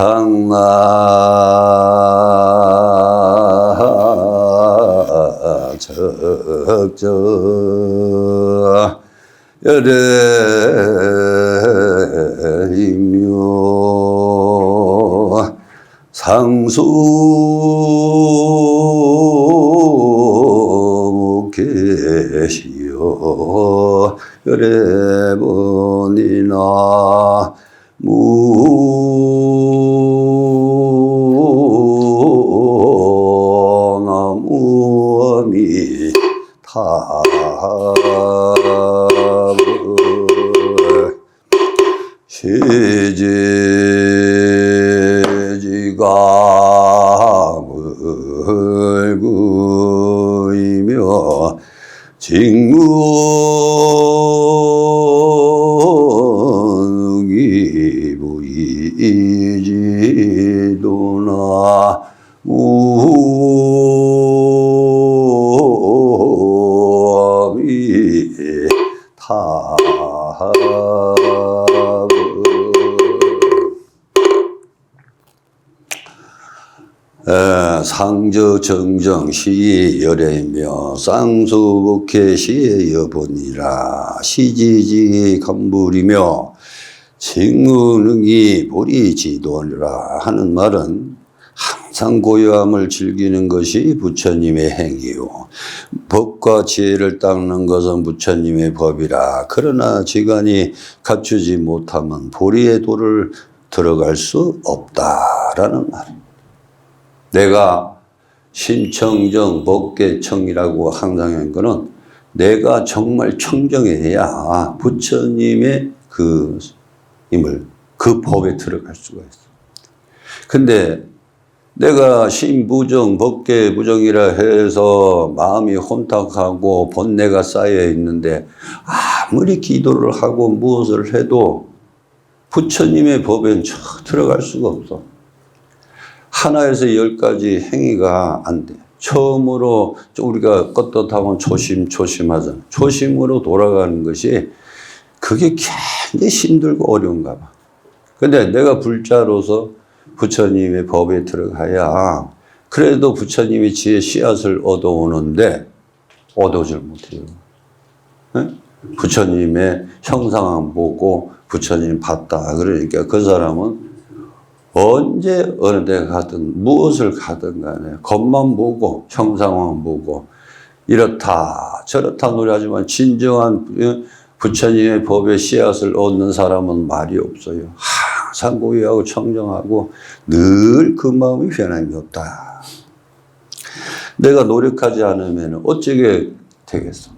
상나 적저 열애이묘 상수무계시오 열애번이나 나무아미타 시제지가 물구이며 직무기 보이지도나 무아미타 상저 정정 시의 열애며 쌍수복해 시의 여본이라 시지지 간불이며 직무능이 보리지도니라 하는 말은 항상 고요함을 즐기는 것이 부처님의 행위요 법과 지혜를 닦는 것은 부처님의 법이라 그러나 지간이 갖추지 못하면 보리의 도를 들어갈 수 없다라는 말입니다. 내가 신청정 법계청이라고 항상 한 거는 내가 정말 청정해야 부처님의 그 힘을 그 법에 들어갈 수가 있어. 근데 내가 신부정 법계부정이라 해서 마음이 혼탁하고 번뇌가 쌓여 있는데 아무리 기도를 하고 무엇을 해도 부처님의 법엔 들어갈 수가 없어. 하나에서 10가지 행위가 안 돼. 처음으로 우리가 껐듯하면 조심하잖아. 조심으로 돌아가는 것이 그게 굉장히 힘들고 어려운가 봐. 근데 내가 불자로서 부처님의 법에 들어가야 그래도 부처님의 지혜 씨앗을 얻어오는데 얻어오질 못해요. 네? 부처님의 형상만 보고 부처님 봤다. 그러니까 그 사람은 언제 어느 데 가든 무엇을 가든 간에 겉만 보고 형상만 보고 이렇다 저렇다 노래하지만 진정한 부처님의 법의 씨앗을 얻는 사람은 말이 없어요. 항상 고요하고 청정하고 늘 그 마음이 변함이 없다. 내가 노력하지 않으면 어찌게 되겠어.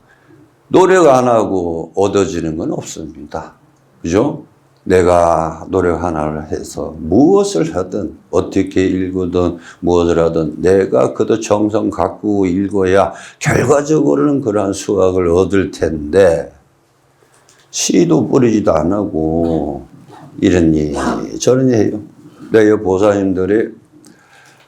노력 안 하고 얻어지는 건 없습니다. 그죠? 내가 노력 하나를 해서 무엇을 하든 어떻게 읽든 무엇을 하든 내가 그도 정성 갖고 읽어야 결과적으로는 그러한 수확을 얻을 텐데 씨도 뿌리지도 안 하고 이러니 저러니 해요. 내가 보사님들이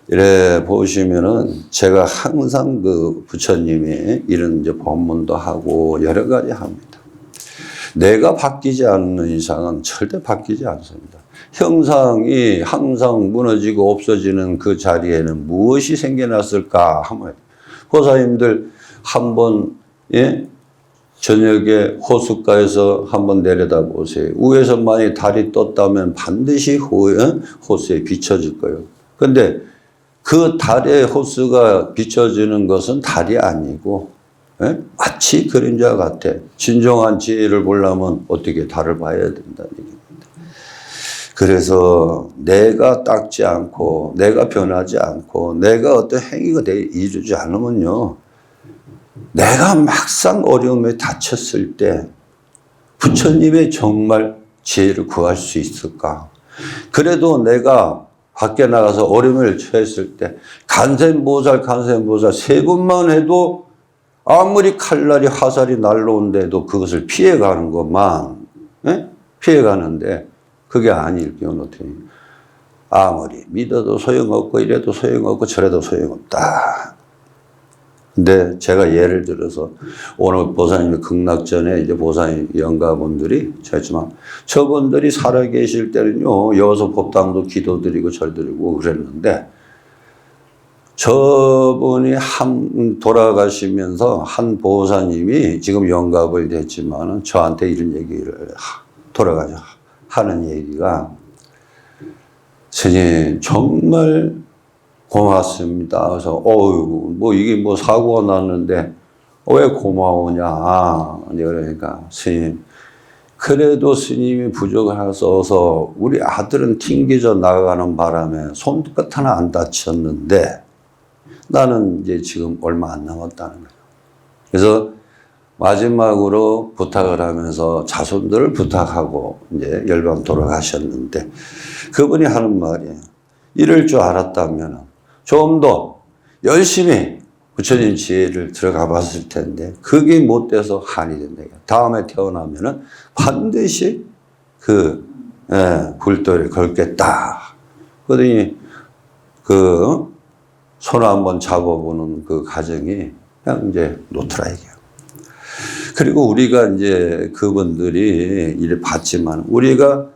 이래 보시면은 제가 항상 그 부처님이 이런 이제 법문도 하고 여러 가지 합니다. 내가 바뀌지 않는 이상은 절대 바뀌지 않습니다. 형상이 항상 무너지고 없어지는 그 자리에는 무엇이 생겨났을까 하면 보사님들 한번 저녁에 호숫가에서 한번 내려다 보세요. 위에서 만약 달이 떴다면 반드시 호수에 비춰질 거예요. 근데 그 달의 호수가 비춰지는 것은 달이 아니고 마치 그림자 같아. 진정한 지혜를 보려면 어떻게 달을 봐야 된다는 얘기입니다. 그래서 내가 닦지 않고 내가 변하지 않고 내가 어떤 행위가 이루지 않으면요. 내가 막상 어려움에 다쳤을 때 부처님의 정말 지혜를 구할 수 있을까? 그래도 내가 밖에 나가서 어려움을 처했을 때 간센보살 세 번만 해도 아무리 칼날이 화살이 날라온데도 그것을 피해가는 것만 피해가는데 그게 아닐 경우는 어떻게 아무리 믿어도 소용없고 이래도 소용없고 저래도 소용없다. 근데 제가 예를 들어서 오늘 보사님이 극락 전에 이제 보사님 영가분들이 했지만 저분들이 살아계실 때는요, 여기서 법당도 기도드리고 절드리고 그랬는데 저분이 돌아가시면서 한 보사님이 지금 영갑을 됐지만은 저한테 이런 얘기를 돌아가셔 하는 얘기가 스님 정말 고맙습니다. 그래서 어이구 뭐 이게 뭐 사고가 났는데 왜 고마우냐 그러니까 스님 그래도 스님이 부족하셔서 우리 아들은 튕겨져 나가는 바람에 손끝 하나 안 다쳤는데 나는 이제 지금 얼마 안 남았다는 거예요. 그래서 마지막으로 부탁을 하면서 자손들을 부탁하고 이제 열반 돌아가셨는데 그분이 하는 말이에요. 이럴 줄 알았다면 좀 더 열심히 부처님 지혜를 들어가 봤을 텐데 그게 못 돼서 한이 된다. 다음에 태어나면은 반드시 불도를 걸겠다. 그러더니 손 한번 잡아보는 그 가정이 그냥 이제 놓더라 이게요. 그리고 우리가 이제 그분들이 이래 봤지만 우리가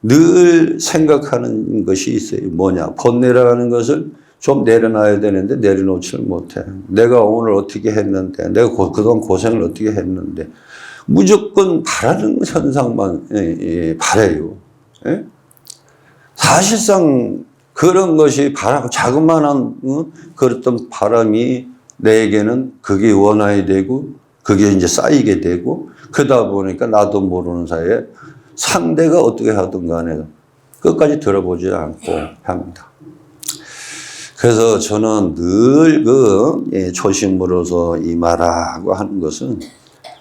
늘 생각하는 것이 있어요. 뭐냐? 번뇌라는 것을 좀 내려놔야 되는데 내려놓지를 못해. 내가 오늘 어떻게 했는데, 내가 그동안 고생을 어떻게 했는데, 무조건 바라는 현상만 바라요. 예? 사실상 그런 것이 자그마한 그랬던 바람이 내게는 그게 원하야 되고, 그게 이제 쌓이게 되고, 그러다 보니까 나도 모르는 사이에 상대가 어떻게 하든 간에 끝까지 들어보지 않고 합니다. 그래서 저는 늘 초심으로서 임하라고 하는 것은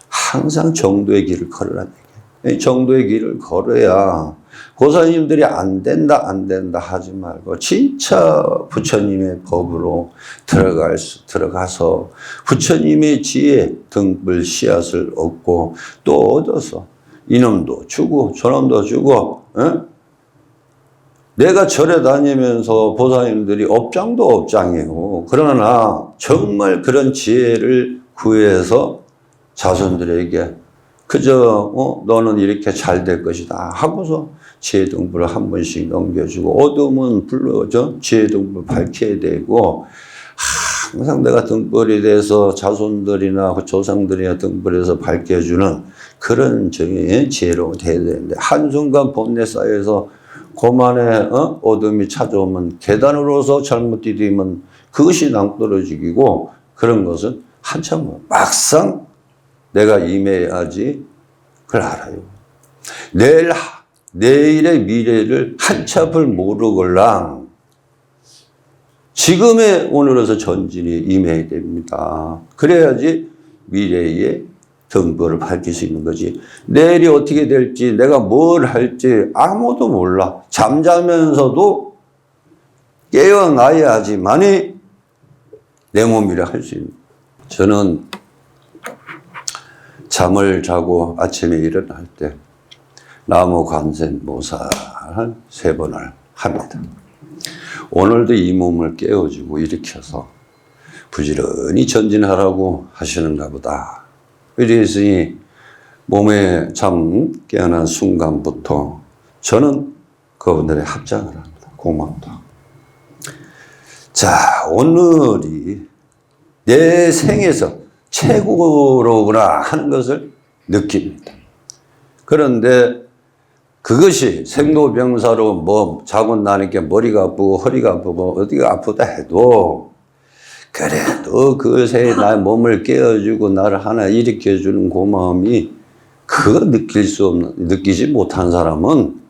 항상 정도의 길을 걸으라는 얘기예요. 정도의 길을 걸어야 보살님들이 안 된다 하지 말고 진짜 부처님의 법으로 들어가서 부처님의 지혜 등불 씨앗을 얻고 또 얻어서 이놈도 주고 저놈도 주고 내가 절에 다니면서 보살님들이 업장도 업장이에요. 그러나 정말 그런 지혜를 구해서 자손들에게 그저 너는 이렇게 잘 될 것이다 하고서 지혜 등불을 한 번씩 넘겨주고 어둠은 불러줘 지혜 등불 밝혀야 되고 항상 내가 등불이 돼서 자손들이나 조상들이나 등불에서 밝혀주는 그런 지혜로 돼야 되는데 한순간 번뇌 쌓여서 고만에 어둠이 찾아오면 계단으로서 잘못 디디면 그것이 낭떠러지기고 그런 것은 한참 막상 내가 임해야지 그걸 알아요. 내일의 미래를 한치 앞을 모르걸랑 지금의 오늘에서 전진이 임해야 됩니다. 그래야지 미래의 등불을 밝힐 수 있는 거지. 내일이 어떻게 될지 내가 뭘 할지 아무도 몰라. 잠자면서도 깨어나야지만이 내 몸이라 할 수 있는. 저는 잠을 자고 아침에 일어날 때 나무 관세모사를 3번을 합니다. 오늘도 이 몸을 깨워주고 일으켜서 부지런히 전진하라고 하시는가 보다. 그랬으니 몸에 잠 깨어난 순간부터 저는 그분들의 합장을 합니다. 고맙다. 자, 오늘이 내 생에서 최고로구나 하는 것을 느낍니다. 그런데 그것이 생로병사로 뭐 자고 나니까 머리가 아프고 허리가 아프고 어디가 아프다 해도 그래도 그새 나의 몸을 깨워주고 나를 하나 일으켜주는 고마움이 그거 느끼지 못한 사람은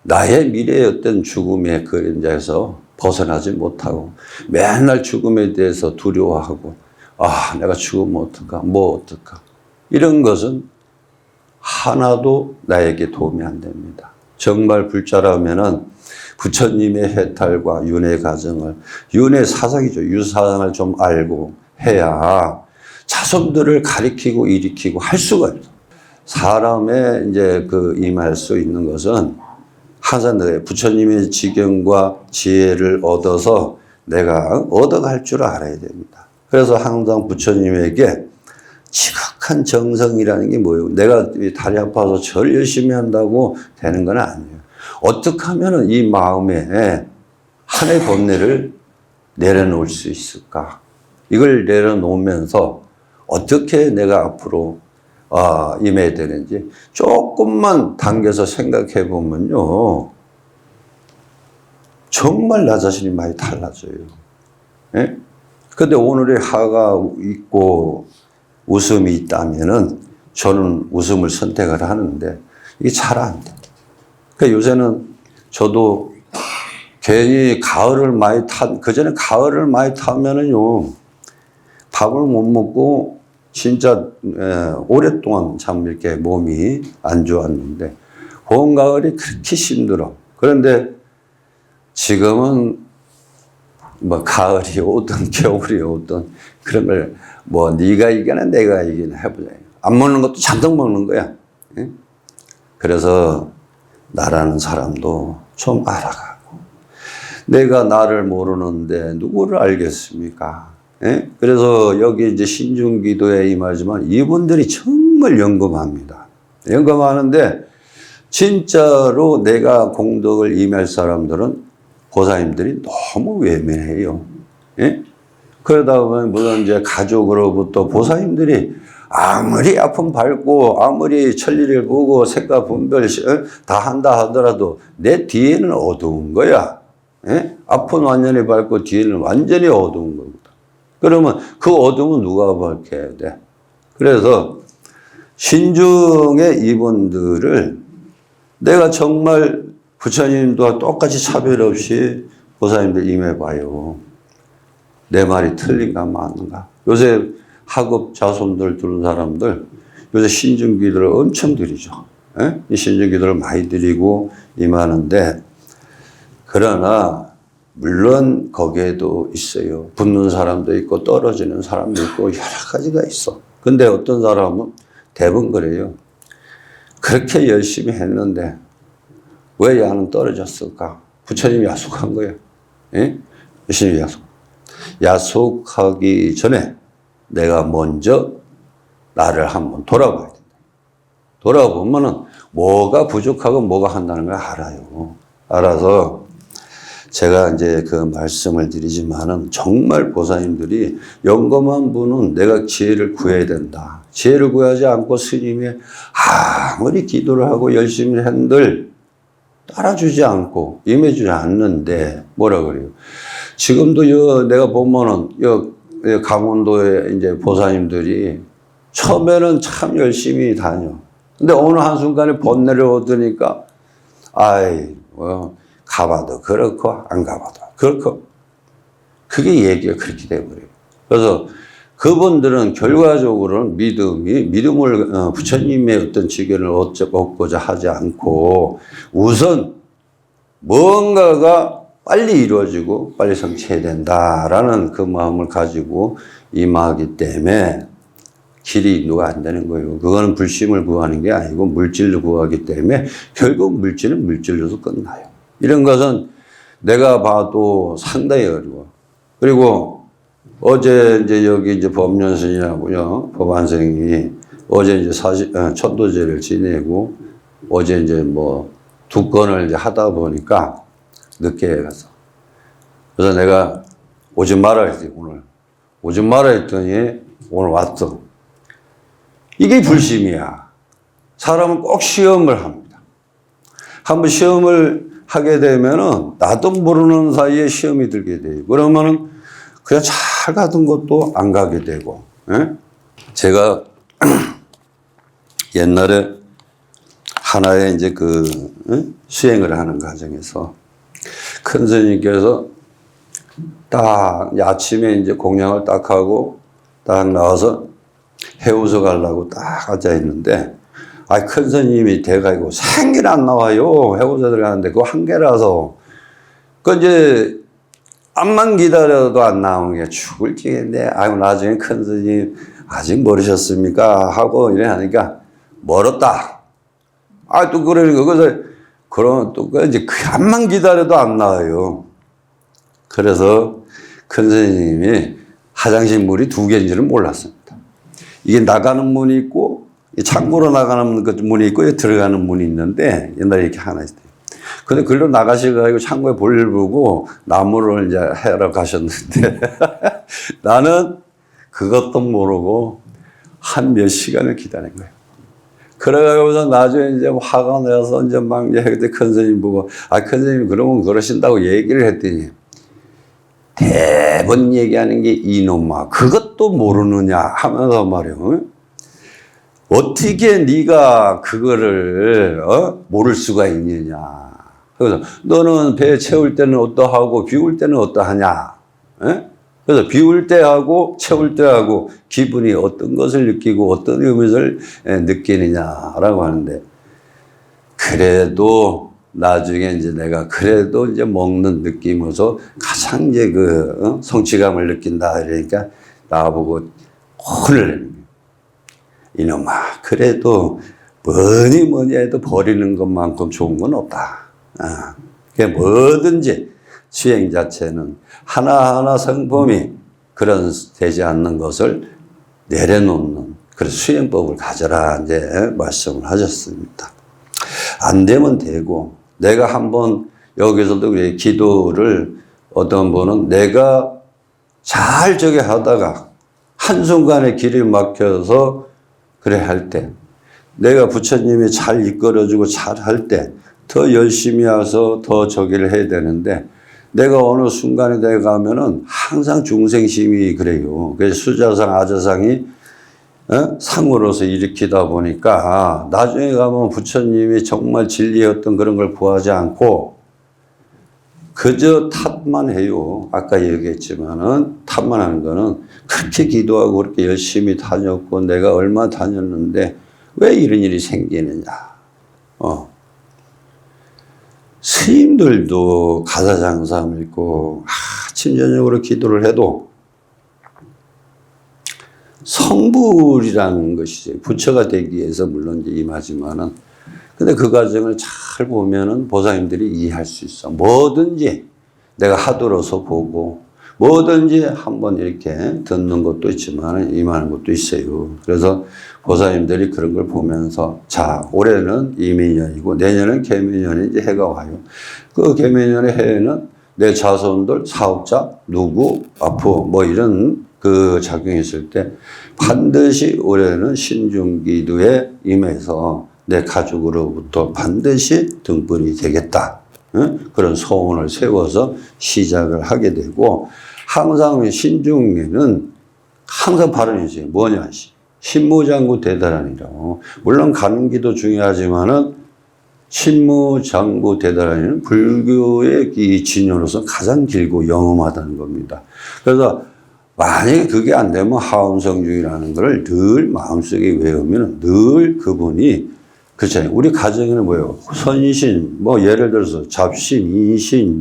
나의 미래의 어떤 죽음의 그림자에서 벗어나지 못하고 맨날 죽음에 대해서 두려워하고 내가 죽으면 어떡하, 뭐 어떡하. 이런 것은 하나도 나에게 도움이 안 됩니다. 정말 불자라면은 부처님의 해탈과 윤회 과정을, 윤회 사상이죠. 유사상을 좀 알고 해야 자손들을 가리키고 일으키고 할 수가 있어. 사람의 이제 임할 수 있는 것은 항상 부처님의 지경과 지혜를 얻어서 내가 얻어갈 줄 알아야 됩니다. 그래서 항상 부처님에게 지극한 정성이라는 게 뭐예요? 내가 다리 아파서 절 열심히 한다고 되는 건 아니에요. 어떻게 하면 이 마음에 하나의 본래를 내려놓을 수 있을까? 이걸 내려놓으면서 어떻게 내가 앞으로 임해야 되는지 조금만 당겨서 생각해 보면요. 정말 나 자신이 많이 달라져요. 예? 근데 오늘의 화가 있고 웃음이 있다면은 저는 웃음을 선택을 하는데 이게 잘 안 돼. 그러니까 요새는 저도 괜히 가을을 많이 그전에 가을을 많이 타면은요, 밥을 못 먹고 진짜 오랫동안 참 이렇게 몸이 안 좋았는데, 봄, 가을이 그렇게 힘들어. 그런데 지금은 뭐 가을이 오든 겨울이 오든 그런 걸 뭐 네가 이기나 내가 이기나 해보자. 안 먹는 것도 잔뜩 먹는 거야. 그래서 나라는 사람도 좀 알아가고, 내가 나를 모르는데 누구를 알겠습니까? 그래서 여기 이제 신중기도에 임하지만 이분들이 정말 영검합니다. 영검하는데 진짜로 내가 공덕을 임할 사람들은 보살님들이 너무 외면해요. 그러다 보면 물론 이제 가족으로부터 보살님들이 아무리 아픔 밟고 아무리 천리를 보고 색과 분별 다 한다 하더라도 내 뒤에는 어두운 거야. 앞은 완전히 밝고 뒤에는 완전히 어두운 겁니다. 그러면 그 어둠은 누가 밝혀야 돼? 그래서 신중의 이분들을 내가 정말 부처님과 똑같이 차별 없이 보살님들 임해봐요. 내 말이 틀린가 맞는가? 요새 학업 자손들 두는 사람들 요새 신중기도를 엄청 드리죠. 이 신중기도를 많이 드리고 임하는데, 그러나 물론 거기에도 있어요. 붙는 사람도 있고 떨어지는 사람도 있고 여러 가지가 있어. 근데 어떤 사람은 대부분 그래요. 그렇게 열심히 했는데 왜 야는 떨어졌을까? 부처님이 야속한 거예요. 열심히 야속. 야속하기 전에 내가 먼저 나를 한번 돌아봐야 된다. 돌아보면은 뭐가 부족하고 뭐가 한다는 걸 알아요. 알아서 제가 이제 그 말씀을 드리지만은 정말 보살님들이 영검한 분은 내가 지혜를 구해야 된다. 지혜를 구하지 않고 스님이 아무리 기도를 하고 열심히 한들 따라주지 않고 임해주지 않는데 뭐라 그래요? 지금도 내가 보면은 강원도에 이제 보살님들이 처음에는 참 열심히 다녀. 근데 어느 한순간에 번뇌를 얻으니까 가봐도 그렇고 안 가봐도 그렇고, 그게 얘기가 그렇게 돼버려요. 그래서 그분들은 결과적으로는 믿음을 부처님의 어떤 지견을 얻고자 하지 않고 우선 뭔가가 빨리 이루어지고 빨리 성취해야 된다라는 그 마음을 가지고 임하기 때문에 길이 누가 안 되는 거예요. 그거는 불심을 구하는 게 아니고 물질로 구하기 때문에 결국 물질은 물질로도 끝나요. 이런 것은 내가 봐도 상당히 어려워. 그리고 어제 이제 여기 이제 법륜스님하고요, 법안생이 어제 이제 천도제를 지내고 어제 이제 뭐 2건을 이제 하다 보니까 늦게 가서. 그래서 내가 오지 마라 했더니 오늘 오지 마라 했더니 오늘 왔어. 이게 불심이야. 사람은 꼭 시험을 합니다. 한번 시험을 하게 되면은 나도 모르는 사이에 시험이 들게 돼요. 그러면은 그냥 잘 가던 것도 안 가게 되고. 제가 옛날에 하나의 이제 수행을 하는 과정에서 큰 스님께서 딱 아침에 이제 공양을 딱 하고 딱 나와서 해우서 가려고 딱 앉아 있는데, 큰 스님이 대가이고 생일 안 나와요. 해우서 들어가는데 그거 한 개라서. 이제 암만 기다려도 안 나오는 게 죽을 찌겠네. 나중에 큰 스님 아직 모르셨습니까? 하고 이래 하니까 멀었다. 또 그러니까 그러면 또 이제 암만 기다려도 안 나와요. 그래서 큰 스님이 화장실 문이 두 개인지는 몰랐습니다. 이게 나가는 문이 있고 창고로 나가는 문이 있고 들어가는 문이 있는데 옛날에 이렇게 하나 있어요. 근데 글로 나가셔가지고 창고에 볼일 보고 나무를 이제 해러 가셨는데 나는 그것도 모르고 한 몇 시간을 기다린 거예요. 그래가지고서 나중에 이제 화가 나서 이제 막 그때 큰 스님 보고 큰 스님 그러면 그러신다고 얘기를 했더니 대번 얘기하는 게 이놈아 그것도 모르느냐 하면서 말이요. 어떻게 네가 그거를 모를 수가 있느냐. 그래서 너는 배 채울 때는 어떠하고 비울 때는 어떠하냐. 그래서 비울 때하고 채울 때하고 기분이 어떤 것을 느끼고 어떤 의미를 느끼느냐라고 하는데 그래도 나중에 이제 내가 그래도 이제 먹는 느낌으로서 가장 이제 성취감을 느낀다. 그러니까 나보고 혼을 내는 거예요. 이놈아, 그래도 뭐니 해도 버리는 것만큼 좋은 건 없다. 그게 뭐든지 수행 자체는 하나하나 성품이 그런 되지 않는 것을 내려놓는 그런 수행법을 가져라 이제 말씀을 하셨습니다. 안 되면 되고 내가 한번 여기서도 그래 기도를 어떤 분은 내가 잘 저기 하다가 한순간에 길이 막혀서 그래 할 때 내가 부처님이 잘 이끌어주고 잘 할 때 더 열심히 해서 더 저기를 해야 되는데 내가 어느 순간에 내가 가면은 항상 중생심이 그래요. 그래서 수자상 아자상이 상으로서 일으키다 보니까 나중에 가면 부처님이 정말 진리였던 그런 걸 구하지 않고 그저 탓만 해요. 아까 얘기했지만은 탓만 하는 거는 그렇게 기도하고 그렇게 열심히 다녔고 내가 얼마 다녔는데 왜 이런 일이 생기느냐. 스님들도 가사장삼 읽고 아침 저녁으로 기도를 해도 성불이라는 것이죠. 부처가 되기 위해서 물론 이제 임하지만은 근데 그 과정을 잘 보면은 보살님들이 이해할 수 있어. 뭐든지 내가 하도로서 보고 뭐든지 한번 이렇게 듣는 것도 있지만 임하는 것도 있어요. 그래서 보살님들이 그런 걸 보면서 자 올해는 이민년이고 내년은 개민년에 이제 해가 와요. 그 개민년의 해에는 내 자손들 사업자 누구 아프 뭐 이런 그 작용이 있을 때 반드시 올해는 신중기도에 임해서 내 가족으로부터 반드시 등불이 되겠다. 그런 소원을 세워서 시작을 하게 되고 항상 신중에는 항상 발언이지 뭐냐 신무장구 대단하니라고. 물론 가는 길도 중요하지만은 신무장구 대단하니는 불교의 이 진료로서 가장 길고 영험하다는 겁니다. 그래서 만약에 그게 안 되면 하엄성중이라는 걸 늘 마음속에 외우면 늘 그분이 그렇잖아요. 우리 가정에는 뭐예요? 선신, 뭐 예를 들어서 잡신, 인신,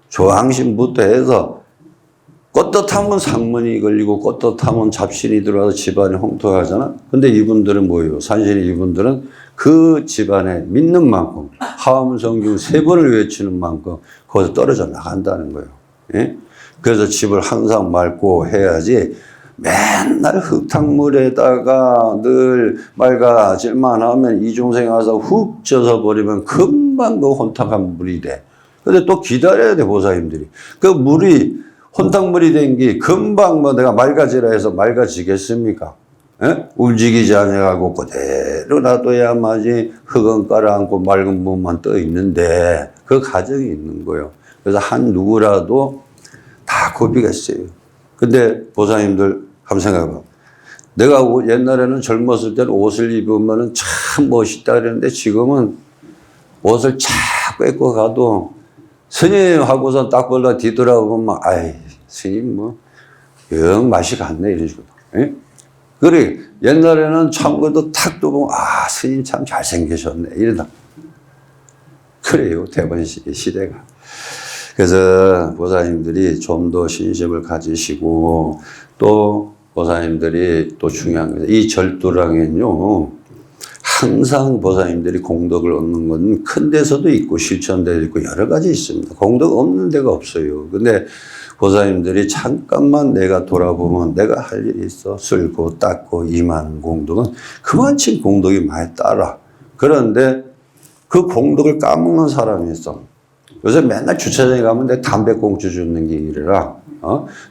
조항신부터 해서 떳떳하면 상문이 걸리고 떳떳하면 잡신이 들어와서 집안에 홍토하잖아. 근데 이분들은 뭐예요? 산신이 이분들은 그 집안에 믿는 만큼 하엄성중 3번을 외치는 만큼 거기서 떨어져 나간다는 거예요. 예? 그래서 집을 항상 맑고 해야지 맨날 흙탕물에다가 늘 맑아질만 하면 이중생 와서 훅 젖어 버리면 금방 그 혼탁한 물이 돼. 근데 또 기다려야 돼, 보살님들이. 그 물이 혼탁물이 된 게 금방 뭐 내가 맑아지라 해서 맑아지겠습니까? 예? 움직이지 않아가고 그대로 놔둬야만이 흙은 깔아앉고 맑은 물만 떠 있는데 그 과정이 있는 거예요. 그래서 한 누구라도 다 고비가 있어요. 근데 보살님들 한번 생각해봐. 내가 옛날에는 젊었을 때는 옷을 입으면 참 멋있다 그랬는데 지금은 옷을 쫙 뺏고 가도 스님하고서 딱 보다 뒤돌아보면 아이 스님 뭐 영 맛이 갔네 이런 식으로. 예? 그래 옛날에는 참고도 탁 보면 아 스님 참 잘생기셨네 이러다. 그래요 대번 시대가. 그래서 보살님들이 좀 더 신심을 가지시고 또 보살님들이 또 중요한 거죠. 이 절도랑은요 항상 보살님들이 공덕을 얻는 건 큰 데서도 있고 실천대도 있고 여러 가지 있습니다. 공덕 없는 데가 없어요. 근데 보살님들이 잠깐만 내가 돌아보면 내가 할 일이 있어. 쓸고 닦고 임하는 공덕은 그만치 공덕이 많이 따라. 그런데 그 공덕을 까먹는 사람이 있어. 요새 맨날 주차장에 가면 내 담배꽁초 주는 길이라,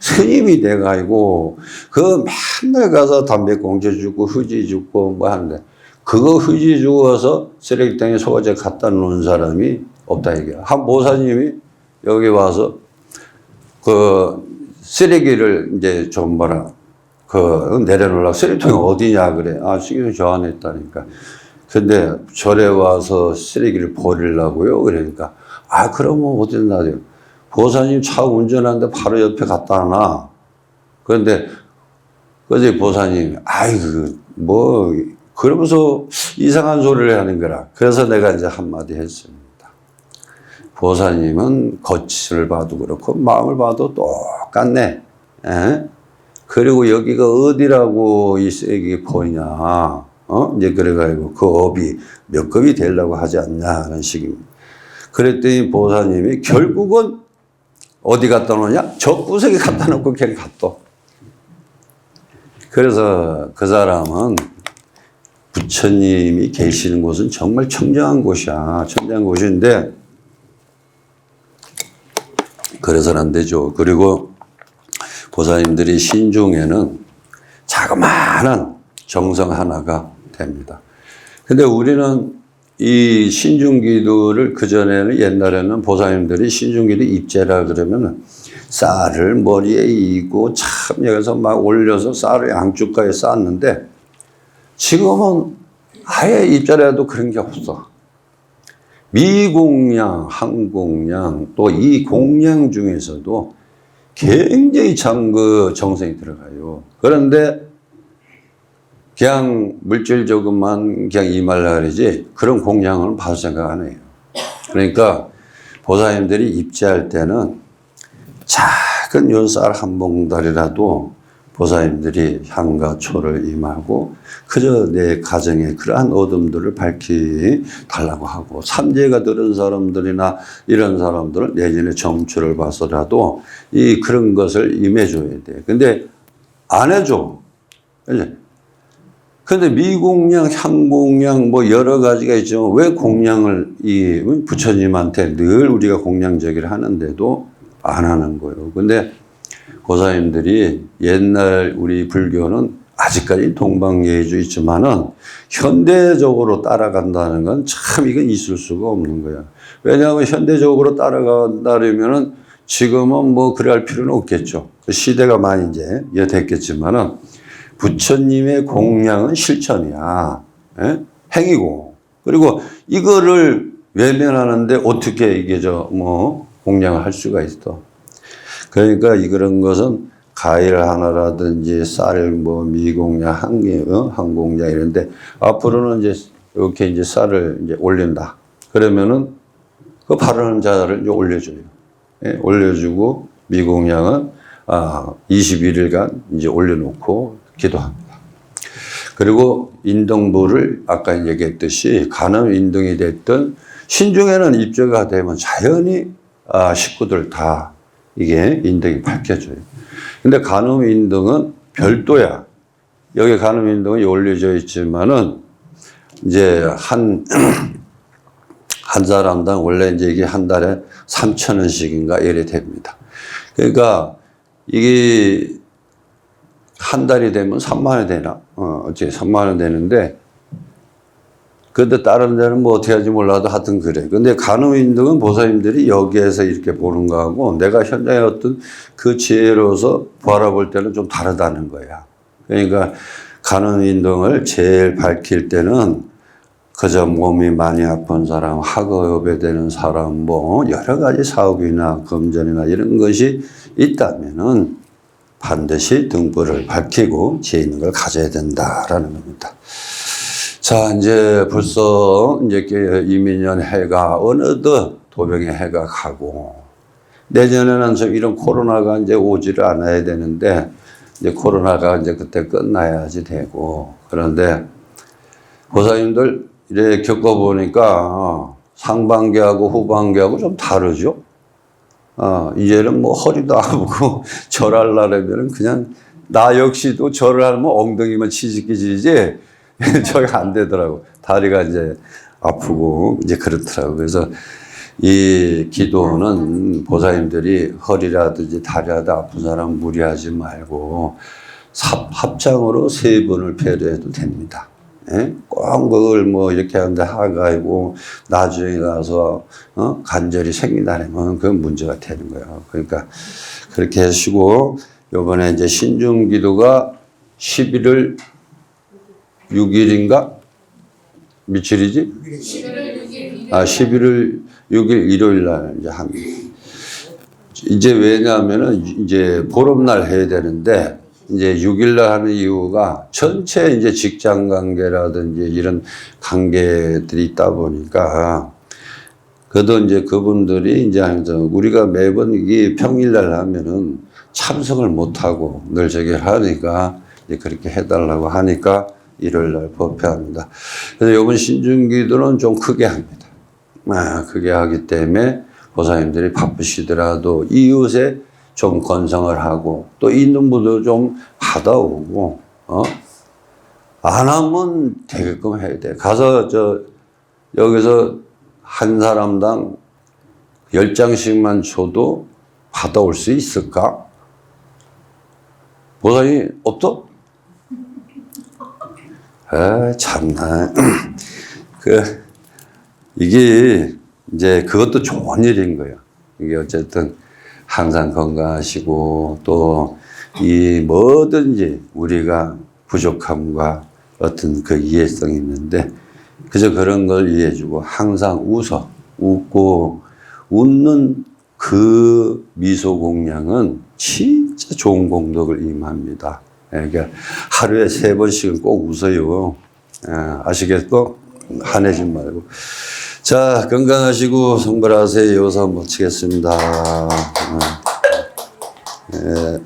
스님이 돼가지고, 그 맨날 가서 담배꽁초 주고, 휴지 주고, 뭐 하는데, 그거 휴지 주워서 쓰레기통에 소화제 갖다 놓은 사람이 없다, 이게. 한 보사님이 여기 와서, 쓰레기를 이제 좀 내려놓으려고 쓰레기통이 어디냐, 그래. 쓰레기통 저 안에 있다니까. 근데 절에 와서 쓰레기를 버리려고요. 그러니까, 그러면 어디다 놔둬요? 보사님 차 운전하는데 바로 옆에 갖다 놔. 그런데, 그지 보사님, 그러면서 이상한 소리를 하는 거라. 그래서 내가 이제 한마디 했습니다. 보사님은 겉을 봐도 그렇고, 마음을 봐도 똑같네. 에? 그리고 여기가 어디라고 이 쓰레기 보이냐. 이제 그래가지고 그 업이 몇 급이 되려고 하지 않냐 하는 식입니다. 그랬더니 보사님이 결국은 어디 갖다 놓냐? 저 구석에 갖다 놓고 그냥 갔어. 그래서 그 사람은 부처님이 계시는 곳은 정말 청정한 곳이야. 청정한 곳인데 그래서는 안 되죠. 그리고 보사님들이 신중에는 자그마한 정성 하나가 됩니다. 근데 우리는 이 신중기도를 그전에는 옛날에는 보사님들이 신중기도 입제라 그러면 쌀을 머리에 이고 참 여기서 막 올려서 쌀을 양쪽가에 쌓았는데 지금은 아예 입제라도 그런 게 없어. 미공양, 한공양 또 이 공양 중에서도 굉장히 참 그 정성이 들어가요. 그런데 그냥 물질적으로만 그냥 임하려고 그러지 그런 공양은 받을 생각 안 해요. 그러니까 보사님들이 입제할 때는 작은 요 쌀 한 봉다리라도 보사님들이 향과 초를 임하고 그저 내 가정에 그러한 어둠들을 밝히 달라고 하고 삼재가 들은 사람들이나 이런 사람들은 내년에 정초를 봐서라도 이 그런 것을 임해줘야 돼. 근데 안 해줘. 근데 미공양, 향공양 뭐 여러 가지가 있지만 왜 공양을 이 부처님한테 늘 우리가 공양제기를 하는데도 안 하는 거예요. 근데 보사님들이 옛날 우리 불교는 아직까지 동방예의주 있지만은 현대적으로 따라간다는 건 참 이건 있을 수가 없는 거야. 왜냐하면 현대적으로 따라간다면은 지금은 뭐 그럴 필요는 없겠죠. 그 시대가 많이 이제 됐겠지만은 부처님의 공양은 실천이야. 예? 행위고. 그리고 이거를 외면하는데 어떻게 이게 공양을 할 수가 있어. 그러니까 그런 것은 과일 하나라든지 쌀 미공양, 한공양 이런데 앞으로는 이제 이렇게 이제 쌀을 이제 올린다. 그러면은 그 바르는 자를 이제 올려줘요. 예? 올려주고 미공양은 21일간 이제 올려놓고 기도합니다. 그리고 인등부를 아까 얘기했듯이 간음 인등이 됐든 신중에는 입제가 되면 자연히 식구들 다 이게 인등이 밝혀져요. 근데 간음 인등은 별도야. 여기 간음 인등은 올려져 있지만은 이제 한 사람당 원래 이제 이게 한 달에 3,000원씩인가 이래 됩니다. 그러니까 이게 한 달이 되면 3만 원 되나? 어째 3만 원 되는데, 근데 다른 데는 뭐 어떻게 할지 몰라도 하여튼 그래. 근데 간음인등은 보사님들이 여기에서 이렇게 보는 거하고 내가 현장에 어떤 그 지혜로서 바라볼 때는 좀 다르다는 거야. 그러니까 간음인등을 제일 밝힐 때는 그저 몸이 많이 아픈 사람, 학업에 되는 사람, 뭐 여러 가지 사업이나 금전이나 이런 것이 있다면은 반드시 등불을 밝히고 지혜 있는 걸 가져야 된다라는 겁니다. 자, 이제 벌써 이제 이민년 해가 어느덧 도병의 해가 가고 내년에는 좀 이런 코로나가 이제 오지를 않아야 되는데 이제 코로나가 이제 그때 끝나야지 되고 그런데 보사님들 이렇게 겪어보니까 상반기하고 후반기하고 좀 다르죠. 이제는 뭐 허리도 아프고 절하려면 그냥 나 역시도 절을 하면 엉덩이만 치즈기지지 저게 안 되더라고. 다리가 이제 아프고 이제 그렇더라고. 그래서 이 기도는 보살님들이 허리라든지 다리라도 아픈 사람 무리하지 말고 합장으로 3번을 배려해도 됩니다. 예? 꼭 그걸 뭐 이렇게 하는데 하가이고 나중에 가서 관절이 생긴다면 그건 문제가 되는 거예요. 그러니까 그렇게 하시고 요번에 이제 신중기도가 11월 6일인가? 며칠이지? 11월 6일 일요일 날 이제 합니다. 이제 왜냐하면은 이제 보름날 해야 되는데 이제 6일 날 하는 이유가 전체 이제 직장 관계라든지 이런 관계들이 있다 보니까 그래도 이제 그분들이 이제 우리가 매번 이게 평일 날 하면은 참석을 못 하고 늘 저기 하니까 이제 그렇게 해달라고 하니까 일요일 날 법회합니다. 그래서 이번 신중기도는 좀 크게 합니다. 크게 하기 때문에 보살님들이 바쁘시더라도 이웃에 좀 건성을 하고 또 있는 분도 좀 받아오고 안 하면 되게끔 해야 돼. 가서 여기서 한 사람당 10장씩만 줘도 받아올 수 있을까? 보살이 없어? 참나. 이게 이제 그것도 좋은 일인 거예요. 이게 어쨌든 항상 건강하시고 또 이 뭐든지 우리가 부족함과 어떤 그 이해성이 있는데 그저 그런 걸 이해해주고 항상 웃고 웃는 그 미소 공양은 진짜 좋은 공덕을 임합니다. 그러니까 하루에 3번씩은 꼭 웃어요. 아시겠고? 화내지 말고. 자, 건강하시고 성불하세요. 여기서 한번 치겠습니다. 네.